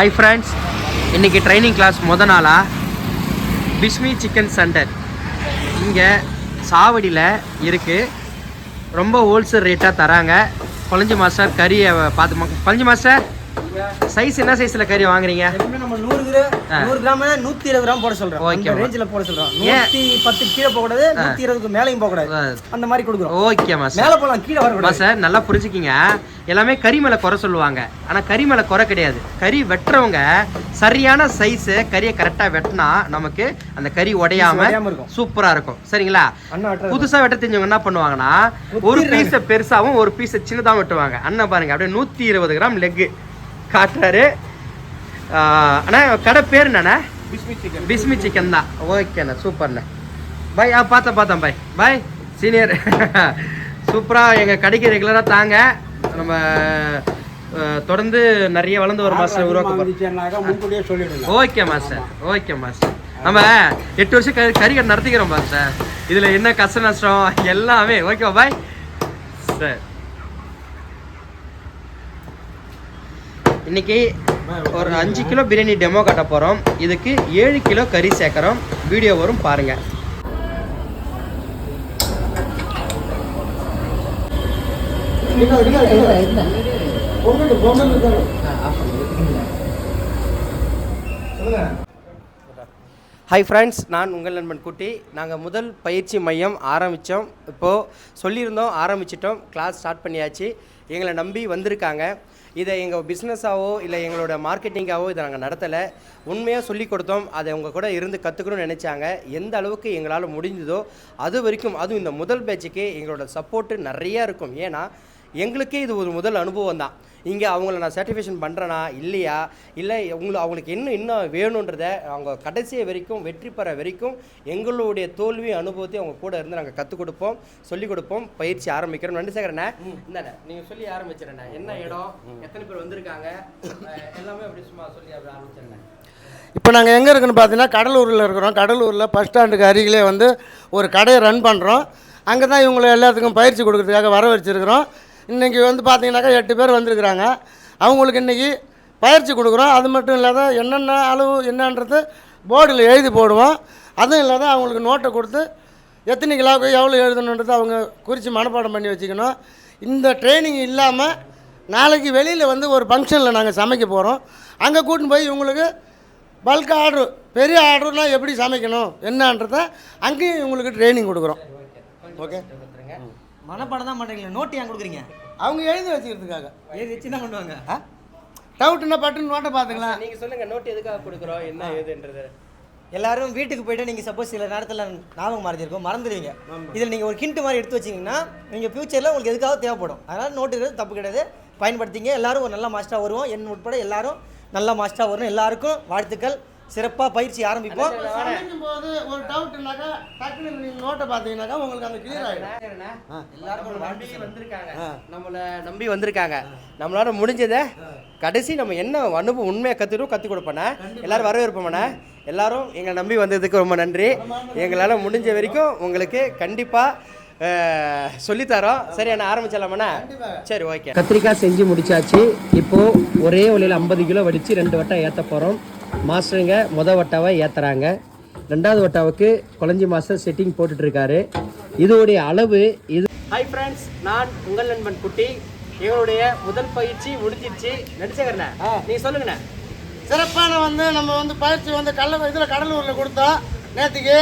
Hi friends, இன்றைக்கி training class மொதல் நாளாக பிஸ்மி சிக்கன் சென்டர் இங்கே சாவடியில் இருக்குது. ரொம்ப ஹோல்சேல் ரேட்டாக தராங்க. கொளஞ்சி மாஸ்டர் கறியை பார்த்து கொளஞ்சி மாஸ்டர் சைஸ் என்ன சைஸில் கறி வாங்குறீங்க? நம்ம 100 கிராம் 120 கிராம் போட சொல்கிறோம். ஓகே, ரேஞ்சில் போட சொல்கிறோம். 110 கீழே போகக்கூடாது, 120க்கு மேலேயும் போகக்கூடாது, அந்த மாதிரி கொடுக்குறோம். ஓகே மாஸ்டர், மேலே போகலாம், கீழே வரக்கூடாது மாஸ்டர். நல்லா புரிஞ்சுக்கிங்க. எல்லாமே கறி மேலே குறை சொல்லுவாங்க, ஆனால் கறி மேலே குறை கிடையாது. கறி வெட்டுறவங்க சரியான சைஸு கறியை கரெக்டாக வெட்டினா நமக்கு அந்த கறி உடையாம சூப்பராக இருக்கும். சரிங்களா? புதுசாக வெட்ட தெரிஞ்சவங்க என்ன பண்ணுவாங்கன்னா ஒரு பீஸை பெருசாகவும் ஒரு பீஸை சின்னதாகவும் வெட்டுவாங்க. அண்ணன் பாருங்க, அப்படியே 120 கிராம் லெக்கு காட்டுறாரு. அண்ணா கடை பேர் என்னண்ணா? பிஸ்மி சிக்கன் தான். ஓகேண்ணா, சூப்பர்ண்ணா. பாய். பார்த்தேன் பாய். Bye senior. சூப்பராக எங்கள் கடைக்கு ரெகுலராக தாங்க. நம்ம தொடர்ந்து நிறைய வளர்ந்து ஒரு மாஸ்டர் உருவாக்க. Okay master, okay master. நம்ம 8 வருஷம் கறி கடை நடத்திக்கிறோம் மாஸ்டர். இதில் என்ன கஷ்ட நஷ்டம் எல்லாமே ஓகேவா பாய்? சார் இன்னைக்கு ஒரு 5 கிலோ பிரியாணி டெமோ காட்ட போகிறோம். இதுக்கு 7 கிலோ கறி சேர்க்குறோம். வீடியோ வரும் பாருங்கள். ஹாய் ஃப்ரெண்ட்ஸ், நான் உங்கள் நண்பன் குட்டி. நாங்கள் முதல் பயிற்சி மையம் ஆரம்பித்தோம். இப்போது சொல்லியிருந்தோம், ஆரம்பிச்சிட்டோம். கிளாஸ் ஸ்டார்ட் பண்ணியாச்சு. எங்களை நம்பி வந்திருக்காங்க. இதை எங்கள் பிஸ்னஸாவோ இல்லை எங்களோட மார்க்கெட்டிங்காவோ இதை நாங்கள் நடத்தலை. உண்மையாக சொல்லி கொடுத்தோம். அதை உங்கள் கூட இருந்து கற்றுக்கணும்னு நினச்சாங்க. எந்த அளவுக்கு எங்களால் முடிஞ்சதோ அது வரைக்கும், அதுவும் இந்த முதல் பேட்சுக்கு எங்களோட சப்போர்ட்டு நிறையா இருக்கும். ஏன்னா எங்களுக்கே இது ஒரு முதல் அனுபவம் தான். இங்கே அவங்கள நான் சர்டிஃபிகேஷன் பண்ணுறேனா இல்லையா, இல்லை அவங்களுக்கு இன்னும் வேணுன்றத அவங்க கடைசியை வரைக்கும் வெற்றி பெற வரைக்கும் எங்களுடைய தோல்வி அனுபவத்தையும் அவங்க கூட இருந்து நாங்கள் கற்றுக் கொடுப்போம், சொல்லிக் கொடுப்போம். பயிற்சி ஆரம்பிக்கிறோம். நன்றி சேகரண்ணா. இந்தாண்ணே நீங்கள் சொல்லி ஆரம்பிச்சிடண்ணே. என்ன இடம், எத்தனை பேர் வந்திருக்காங்க, எல்லாமே அப்படி சும்மா சொல்லி அப்படி ஆரம்பிச்சிடண்ணே. இப்போ நாங்கள் எங்கே இருக்குன்னு பார்த்தீங்கன்னா கடலூரில் இருக்கிறோம். கடலூரில் பஸ் ஸ்டாண்டுக்கு அருகிலே வந்து ஒரு கடையை ரன் பண்ணுறோம். அங்கே தான் இவங்களை எல்லாத்துக்கும் பயிற்சி கொடுக்கறதுக்காக வர வச்சுருக்கிறோம். இன்றைக்கி வந்து பார்த்தீங்கன்னாக்கா 8 பேர் வந்திருக்கிறாங்க. அவங்களுக்கு இன்றைக்கி பயிற்சி கொடுக்குறோம். அது மட்டும் இல்லாத என்னென்ன அளவு என்னன்றது போர்டில் எழுதி போடுவோம். அதுவும் இல்லாத அவங்களுக்கு நோட்டை கொடுத்து எத்தனை கிலோவுக்கு எவ்வளோ எழுதணுன்றது அவங்க குறித்து மனப்பாடம் பண்ணி வச்சுக்கணும். இந்த ட்ரைனிங் இல்லாமல் நாளைக்கு வெளியில் வந்து ஒரு ஃபங்க்ஷனில் நாங்கள் சமைக்க போகிறோம். அங்கே கூட்டின்னு போய் இவங்களுக்கு பல்க் ஆர்டரு, பெரிய ஆர்டர்னால் எப்படி சமைக்கணும் என்னன்றதை அங்கேயும் இவங்களுக்கு ட்ரைனிங் கொடுக்குறோம். ஓகே, மனப்பாடம் தான் பண்ணுறீங்களா? நோட்டு ஏன் கொடுக்குறீங்க? அவங்க எழுதி வச்சுக்கிறதுக்காக. எழுதி வச்சு தான் பண்ணுவாங்க. டவுட்னா பட்டுன்னு நோட்டை பார்த்துக்கலாம். நீங்கள் சொல்லுங்கள், நோட்டு எதுக்காக கொடுக்குறோம், என்ன ஏதுன்றது. எல்லாரும் வீட்டுக்கு போய்ட்டு நீங்கள் சப்போஸ் சில நேரத்தில் ஞாபகம் மறந்துருக்கும், மறந்துடுவீங்க. இதில் நீங்கள் ஒரு ஹிண்ட் மாதிரி எடுத்து வச்சிங்கன்னா நீங்கள் ஃப்யூச்சரில் உங்களுக்கு எதுக்காக தேவைப்படும். அதனால் நோட்டு இருக்கிறது தப்பு கிடையாது, பயன்படுத்திங்க. எல்லோரும் ஒரு நல்ல மாஸ்டராக வருவோம். என் உட்பட எல்லாரும் நல்ல மாஸ்டராக வரணும். எல்லாருக்கும் வாழ்த்துக்கள். சிறப்பாக பயிற்சி ஆரம்பிப்போம். போது ஒரு டவுட்னாக்கா டக்குனு நீங்கள் நோட்டை பார்த்தீங்கன்னாக்கா உங்களுக்கு அந்த கிளியர் ஆகிடும். எல்லாரும் நம்மளை நம்பி வந்திருக்காங்க. நம்மளால முடிஞ்சதை கடைசி நம்ம என்ன அனுபவம் உண்மையை கற்றுக் கொடுப்போண்ணே. எல்லாரும் வரவேற்போம்ண்ணே. எல்லாரும் எங்களை நம்பி வந்ததுக்கு ரொம்ப நன்றி. எங்களால் முடிஞ்ச வரைக்கும் உங்களுக்கு கண்டிப்பாக சொல்லித்தரோம். சரி அண்ணா, ஆரம்பிச்சிடலாமாண்ணா? சரி, ஓகே. கத்திரிக்காய் செஞ்சு முடிச்சாச்சு. இப்போது ஒரே வழியில் 50 கிலோ வடித்து 2 வட்டம் ஏற்ற போகிறோம். மாஸ்டருங்க மொதல் வட்டாவை ஏற்றுறாங்க. 2வது வட்டாவுக்கு கொளஞ்சி மாஸ்டர் செட்டிங் போட்டுட்ருக்காரு. இதோடைய அளவு இது. ஹாய் ஃப்ரெண்ட்ஸ், நான் உங்கள் நண்பன் குட்டி. எங்களுடைய முதல் பயிற்சி முடிஞ்சிருச்சு. நடிச்சகர்ண்ணா நீங்கள் சொல்லுங்கண்ணே. சிறப்பான வந்து நம்ம வந்து பயிற்சி வந்து இதில் கடலூரில் கொடுத்தோம் நேற்றுக்கு.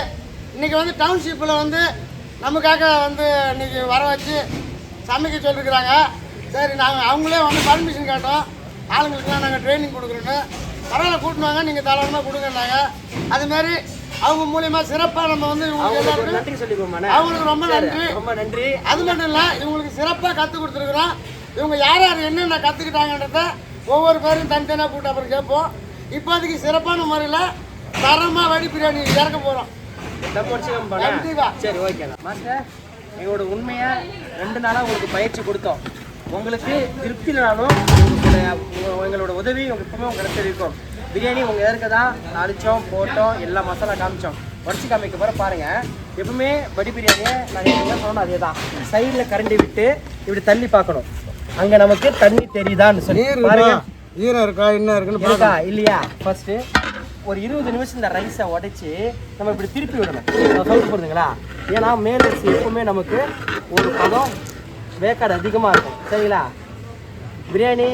இன்றைக்கி வந்து டவுன்ஷிப்பில் வந்து நமக்காக வந்து இன்றைக்கி வர வச்சு சமைக்க சொல்லியிருக்கிறாங்க. சரி, நாங்கள் அவங்களே வந்து பர்மிஷன் கேட்டோம். ஆளுங்களுக்குலாம் நாங்கள் ட்ரைனிங் கொடுக்குறோன்னு. பரவாயில்ல, கூட்டினாங்க, நீங்கள் தாராளமாக கொடுங்கன்னாங்க. அதுமாரி அவங்க மூலியமாக சிறப்பாக நம்ம வந்து நன்றி சொல்லிக்கோங்க. அவங்களுக்கு ரொம்ப நன்றி, ரொம்ப நன்றி. அது மட்டும் இல்லை, இவங்களுக்கு சிறப்பாக கற்றுக் கொடுத்துருக்குறோம். இவங்க யார் யார் என்னென்ன கற்றுக்கிட்டாங்கன்றத ஒவ்வொரு பேரும் தனித்தனியாக கூட்ட அப்புறம் கேட்போம். இப்போதைக்கு சிறப்பான முறையில் தரமாக வடி பிரியாணி இறக்க போகிறோம். சரி, ஓகே மாஸ்டர். எங்களோட உண்மையாக 2 நாளாக உங்களுக்கு பயிற்சி கொடுத்தோம். உங்களுக்கு திருப்தி இல்லைனாலும் எங்களோட உதவி எப்பவுமே உங்களுக்கு கிடைச்சிருக்கும். பிரியாணி உங்கள் எதற்கு தான் அடித்தோம், போட்டோம், எல்லா மசாலா காமிச்சோம். உடச்சி காமிக்க போகிற பாருங்கள். எப்பவுமே வடி பிரியாணியை நாங்கள் என்ன சொன்னோம் அதே தான். சைடில் கரண்டி விட்டு இப்படி தள்ளி பார்க்கணும். அங்கே நமக்கு தண்ணி தெரியுதான்னு சொல்லி பாருங்க. ஈரம் இருக்கா என்ன இருக்குன்னு இருக்கா இல்லையா ஃபர்ஸ்ட் ஒரு 20 நிமிஷம் இந்த ரைஸை உடைச்சி நம்ம இப்படி திருப்பி விடணும். சவுண்ட் போடுதுங்களா? ஏன்னா மேல் அரிசி எப்பவுமே நமக்கு ஒரு பதம் வேக்காடு அதிகமாக இருக்கும். சரிங்களா? பிரியாணி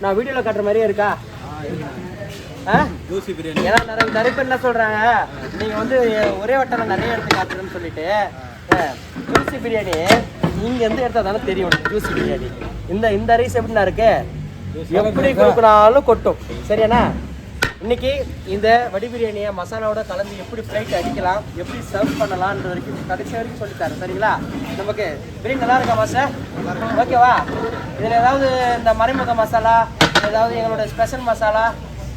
நான் வீடியோவில் காட்டுற மாதிரியே இருக்கா? ஜூசி பிரியாணி. ஏன்னா நிறைய பேர் என்ன சொல்கிறாங்க, நீங்கள் வந்து ஒரே வட்டத்தில் நிறைய எடுத்து காட்டுறேன்னு சொல்லிட்டு ஜூசி பிரியாணி இங்கேருந்து எடுத்தால் தானே தெரியும் ஜூசி பிரியாணி. இந்த ரைஸ் எப்படின்னா இருக்கு, எப்படி கொடுக்குறாலும் கொட்டும். சரியாண்ணா? இன்னைக்கு இந்த வடி பிரியாணியை மசாலாவோட கலந்து எப்படி ஃப்ளைட் அடிக்கலாம், எப்படி சர்வ் பண்ணலாம்ன்ற வரைக்கும் கடைசி வரைக்கும் சொல்லித்தாரு. சரிங்களா? நமக்கு பிரியாணி நல்லா இருக்கா மாஸ்டர்? ஓகேவா? இதில் ஏதாவது இந்த மறைமுக மசாலா, ஏதாவது எங்களோட ஸ்பெஷல் மசாலா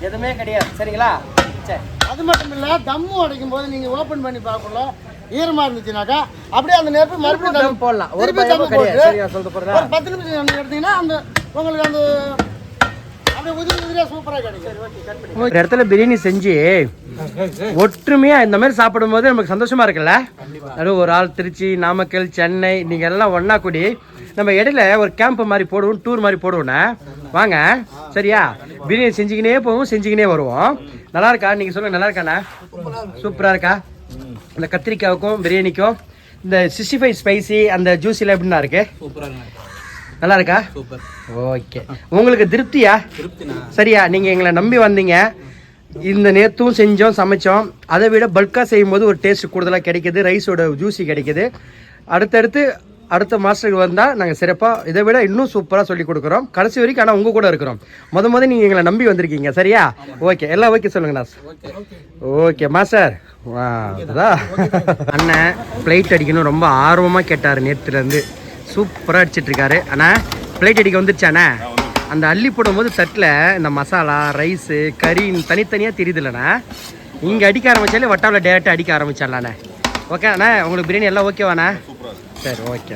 எதுவுமே கிடையாது. சரிங்களா? சரி. அது மட்டும் இல்லை, தம்மு அடைக்கும் போது நீங்கள் ஓப்பன் பண்ணி பார்க்கல ஈரமாக இருந்துச்சுனாக்கா அப்படியே அந்த நெருப்பு மறுபடியும் தம் போடலாம். ஒரு திருப்பி பயம் தம்மு கிடையாது. போட்டு சரியா சொல்லிட்டு போகிறேன். ஒரு 10 நிமிஷம் எடுத்தீங்கன்னா அந்த உங்களுக்கு அந்த அப்படியே உதிரியாக சூப்பராக கிடைக்கும். ஒரு இடத்துல பிரியாணி செஞ்சு ஒற்றுமையா இந்த மாதிரி சாப்பிடும்போது நமக்கு சந்தோஷமா இருக்குல்ல? அதுவும் ஒரு ஆள் திருச்சி, நாமக்கல், சென்னை, நீங்க எல்லாம் ஒன்னா கூடி நம்ம இடையில ஒரு கேம்ப் மாதிரி போடுவோம், டூர் மாதிரி போடுவோண்ணே. வாங்க. சரியா? பிரியாணி செஞ்சுக்கினே போவோம், செஞ்சுக்கினே வருவோம். நல்லா இருக்கா? நீங்க சொல்லுங்க, நல்லா இருக்காண்ணா? சூப்பரா இருக்கா? இந்த கத்திரிக்காவுக்கும் பிரியாணிக்கும் இந்த 65 ஸ்பைசி அந்த ஜூஸில் எப்படின்னா இருக்கு? நல்லா இருக்கா? ஓகே. உங்களுக்கு திருப்தியா? சரியா? நீங்கள் எங்களை நம்பி வந்தீங்க, இந்த நேரத்தும் செஞ்சோம், சமைச்சோம். அதை விட பல்காக செய்யும்போது ஒரு டேஸ்ட் கூடுதலாக கிடைக்கிது, ரைஸோட ஜூஸி கிடைக்கிது. அடுத்த மாஸ்டருக்கு வந்தால் நாங்கள் சிறப்பாக இதை விட இன்னும் சூப்பராக சொல்லி கொடுக்குறோம் கடைசி வரைக்கும். ஆனால் உங்கள் கூட இருக்கிறோம். முத நீங்கள் எங்களை நம்பி வந்திருக்கீங்க. சரியா? ஓகே. எல்லாம் ஓகே சொல்லுங்கண்ணா. Okay master. வா அண்ணன் பிளைட் அடிக்கணும் ரொம்ப ஆர்வமாக கேட்டார் நேற்றுலேருந்து. சூப்பராக அடிச்சிட்ருக்காரு. ஆனால் பிளேட் அடிக்க வந்துருச்சாண்ணே? அந்த அள்ளி போடும்போது தட்டில் இந்த மசாலா, ரைஸு, கறி தனித்தனியாக தெரியுதுல்லண்ணா. இங்கே அடிக்க ஆரம்பித்தாலே வட்டாவில் டேரெக்டாக அடிக்க ஆரம்பிச்சிடலாண்ணே. ஓகே அண்ணா, உங்களுக்கு பிரியாணி எல்லாம் ஓகேவாண்ணா? சரி, ஓகே.